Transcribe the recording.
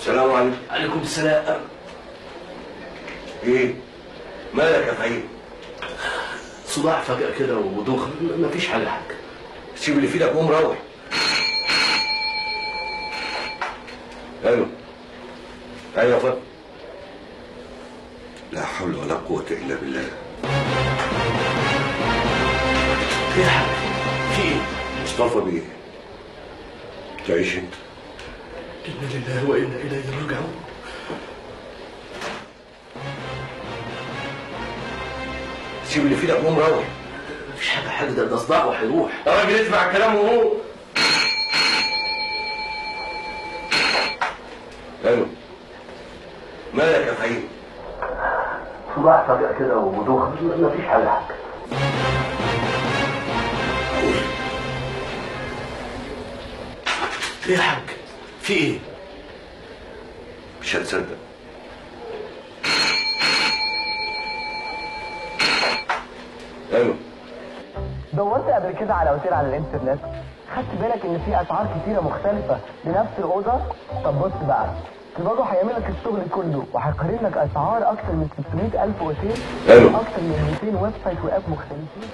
السلام عليكم. عليكم السلام. ايه مالك يا فهيم؟ صداع فجأة كده ودوخة، مفيش حاجة. سيب اللي في ايدك وقوم روح. ايوه يا فندم. لا حول ولا قوة الا بالله. ايه يا حاج؟ في ايه؟ مصطفى بيه تعيش انت. انا لله وانا اليه راجعون. سيب اللي في ايدك وقوم روح. مفيش حاجة ده صداع وهيروح. يا راجل اسمع الكلام وهو. ايوه مالك يا فهيم؟ صداع فجأة كده ودوخة، مفيش حاجة. ايه يا حاج؟ في ايه؟ مش هتصدق. ايوه دورت قبل كده على اوتيل على الانترنت؟ خدت بالك ان في اسعار كتيره مختلفه لنفس الاوضه؟ طب بص بقى، تريفاجو هيعمل لك الشغل كله وهيقارن لك اسعار اكتر من 600,000 اوتيل ايوه واكتر من 200 ويب سايت واب مختلفين.